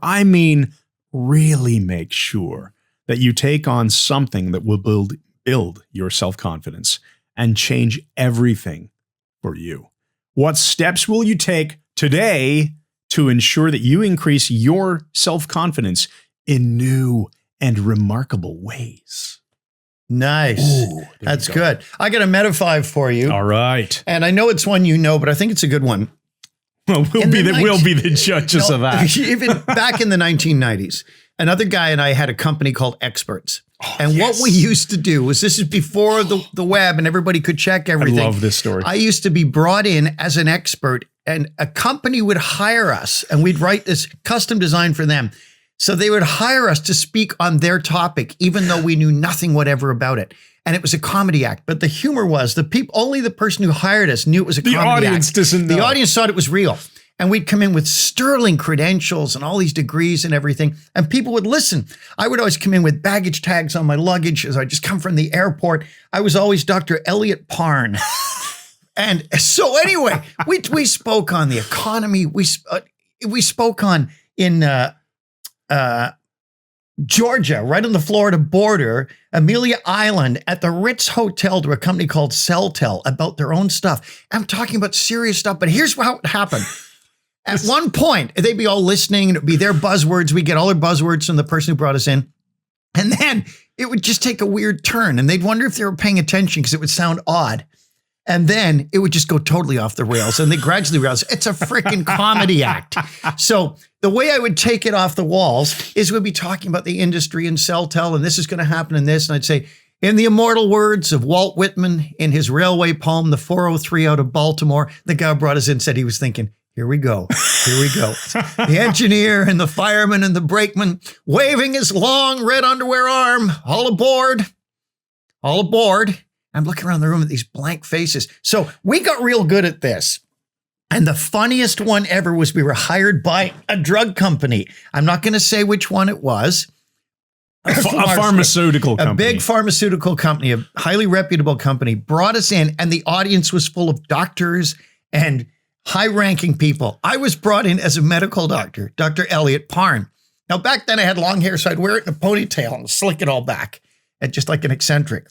really make sure that you take on something that will build your self-confidence and change everything for you. What steps will you take today to ensure that you increase your self-confidence in new and remarkable ways? Nice. Ooh, that's good. I got a Meta 5 for you. All right. And I know it's one you know, but I think it's a good one. Well, we'll be the judges of that. Even back in the 1990s, another guy and I had a company called Experts. What we used to do was, this is before the web and everybody could check everything. I love this story. I used to be brought in as an expert and a company would hire us and we'd write this custom design for them. So they would hire us to speak on their topic, even though we knew nothing whatever about it. And it was a comedy act. But the humor was only the person who hired us knew it was a comedy act. The audience doesn't know. The audience thought it was real. And we'd come in with sterling credentials and all these degrees and everything. And people would listen. I would always come in with baggage tags on my luggage as I just come from the airport. I was always Dr. Elliot Parn. And so anyway, we spoke on the economy. We spoke on in Georgia, right on the Florida border, Amelia Island, at the Ritz Hotel to a company called Celltel about their own stuff. I'm talking about serious stuff, but here's how it happened. At one point, they'd be all listening, and it'd be their buzzwords. We get all their buzzwords from the person who brought us in. And then it would just take a weird turn, and they'd wonder if they were paying attention because it would sound odd. And then it would just go totally off the rails, and they gradually realized it's a freaking comedy act. So the way I would take it off the walls is we'd be talking about the industry and Celltel, and this is going to happen in this. And I'd say, in the immortal words of Walt Whitman in his railway poem, The 403 out of Baltimore, the guy who brought us in said he was thinking, here we go. Here we go. The engineer and the fireman and the brakeman waving his long red underwear arm, all aboard. all aboard. I'm looking around the room at these blank faces. So we got real good at this. And the funniest one ever was we were hired by a drug company. I'm not going to say which one it was. A pharmaceutical company. A big pharmaceutical company, a highly reputable company, brought us in, and the audience was full of doctors and high-ranking people. I was brought in as a medical doctor, Dr. Elliot Parn. Now, back then I had long hair, so I'd wear it in a ponytail and slick it all back, and just like an eccentric.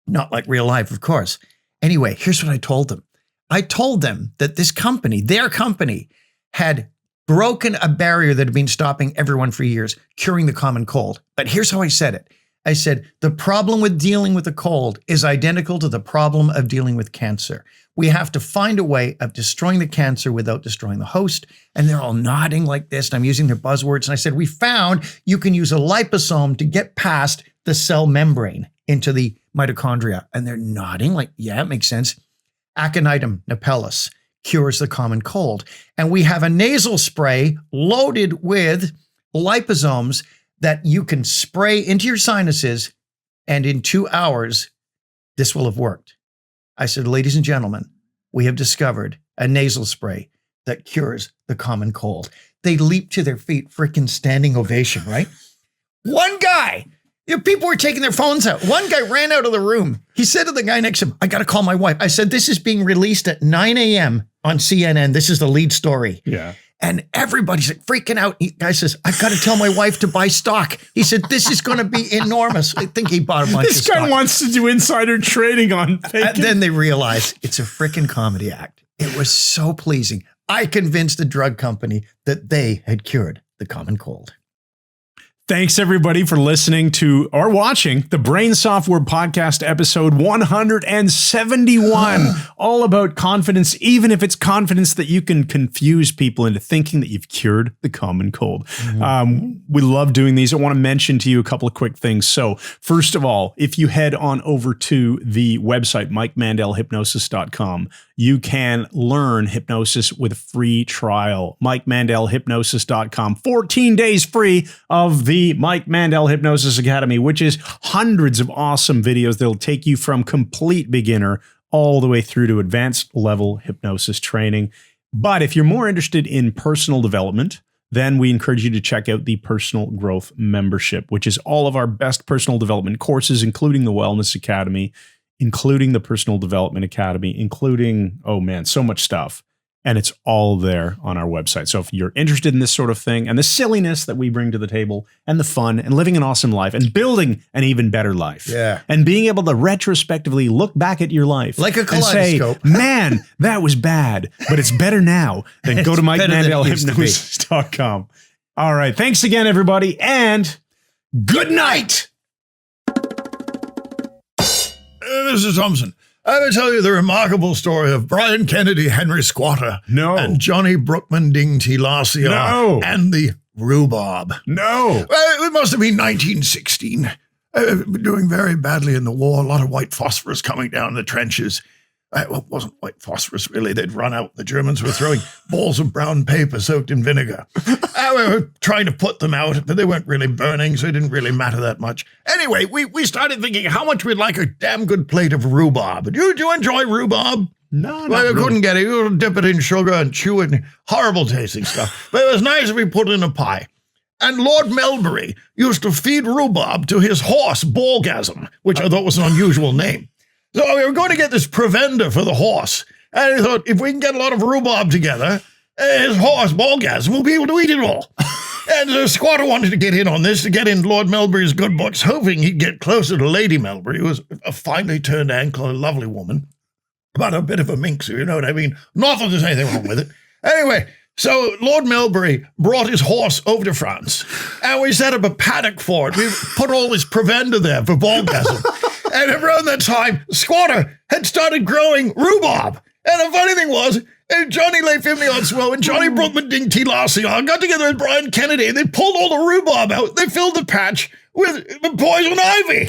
Not like real life, of course. Anyway, here's what I told them. I told them that this company, their company, had broken a barrier that had been stopping everyone for years, curing the common cold. But here's how I said it. I said, the problem with dealing with a cold is identical to the problem of dealing with cancer. We have to find a way of destroying the cancer without destroying the host. And they're all nodding like this, and I'm using their buzzwords. And I said, we found you can use a liposome to get past the cell membrane into the mitochondria. And they're nodding like, yeah, it makes sense. Aconitum napellus cures the common cold. And we have a nasal spray loaded with liposomes that you can spray into your sinuses, and in 2 hours, this will have worked. I said, ladies and gentlemen, we have discovered a nasal spray that cures the common cold. They leaped to their feet, freaking standing ovation, right? One guy, people were taking their phones out. One guy ran out of the room. He said to the guy next to him, I got to call my wife. I said, this is being released at 9 a.m. on CNN. This is the lead story. Yeah. And everybody's like freaking out. The guy says, I've got to tell my wife to buy stock. He said, this is going to be enormous. I think he bought a bunch of stock. This guy wants to do insider trading on bacon. And then they realized it's a freaking comedy act. It was so pleasing. I convinced the drug company that they had cured the common cold. Thanks, everybody, for listening to or watching the Brain Software Podcast episode 171, all about confidence, even if it's confidence that you can confuse people into thinking that you've cured the common cold. We love doing these. I want to mention to you a couple of quick things. So first of all, if you head on over to the website, MikeMandelHypnosis.com, you can learn hypnosis with a free trial. MikeMandelHypnosis.com, 14 days free of the Mike Mandel Hypnosis Academy, which is hundreds of awesome videos that'll take you from complete beginner all the way through to advanced level hypnosis training. But if you're more interested in personal development, then we encourage you to check out the Personal Growth Membership, which is all of our best personal development courses, including the Wellness Academy, including the Personal Development Academy, including, oh man, so much stuff. And it's all there on our website. So if you're interested in this sort of thing and the silliness that we bring to the table and the fun and living an awesome life and building an even better life, and being able to retrospectively look back at your life like a kaleidoscope, and say, man, that was bad, but it's better now. Then go to MikeMandelHypnosis.com. All right. Thanks again, everybody. And good night. Mr. Thompson, I will tell you the remarkable story of Brian Kennedy, Henry Squatter, and Johnny Brookman Ding T. Larcier, and the rhubarb. Well, it must have been 1916. Doing very badly in the war, a lot of white phosphorus coming down the trenches. Well, it wasn't white phosphorus, really. They'd run out. The Germans were throwing balls of brown paper soaked in vinegar. We were trying to put them out, but they weren't really burning, so it didn't really matter that much. Anyway, we started thinking how much we'd like a damn good plate of rhubarb. Do you enjoy rhubarb? No, well, I couldn't get it. You would dip it in sugar and chew it. Horrible tasting stuff. But it was nice if we put it in a pie. And Lord Melbury used to feed rhubarb to his horse, Ballgasm, which I thought was an unusual name. So we were going to get this provender for the horse. And I thought, if we can get a lot of rhubarb together, his horse, Ballgasm, will be able to eat it all. And the Squatter wanted to get in on this, to get in Lord Melbury's good books, hoping he'd get closer to Lady Melbury, who was a finely turned ankle, a lovely woman, but a bit of a minx, you know what I mean? Not that there's anything wrong with it. Anyway, so Lord Melbury brought his horse over to France, and we set up a paddock for it. We put all this provender there for Ballgasm. And around that time, Squatter had started growing rhubarb. And the funny thing was, Johnny Lay Fimley on Swell and Johnny Brookman Ding T. Larcier got together with Brian Kennedy, and they pulled all the rhubarb out. They filled the patch with poison ivy.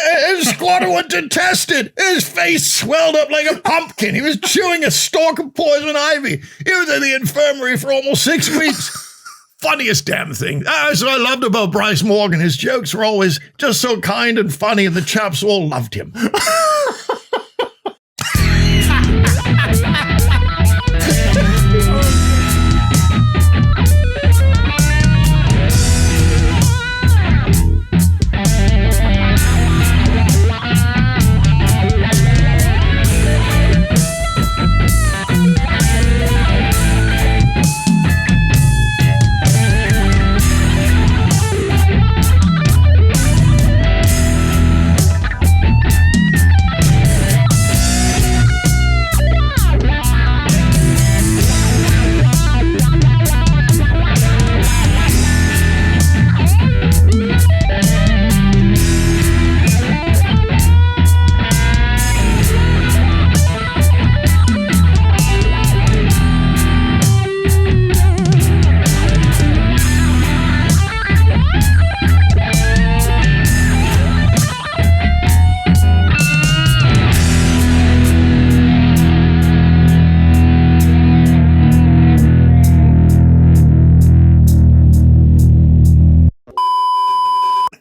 And Squatter went to test it. His face swelled up like a pumpkin. He was chewing a stalk of poison ivy. He was in the infirmary for almost 6 weeks. funniest damn thing. That's what I loved about Bryce Morgan. His jokes were always just so kind and funny, and the chaps all loved him.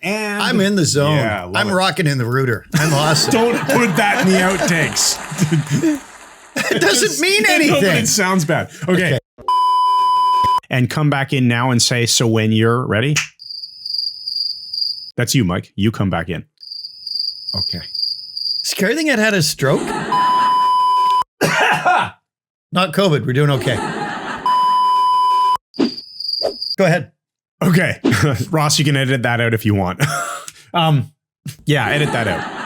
I'm in the zone. Yeah, I'm rocking in the rooter. I'm awesome. Don't put that in the outtakes. It doesn't mean No, but anything. it sounds bad. Okay. And come back in now and say, so when you're ready. That's you, Mike. You come back in. Okay. Is Carrie think I'd had a stroke? Not COVID. We're doing okay. Go ahead. Okay. Ross, you can edit that out if you want. Yeah, edit that out.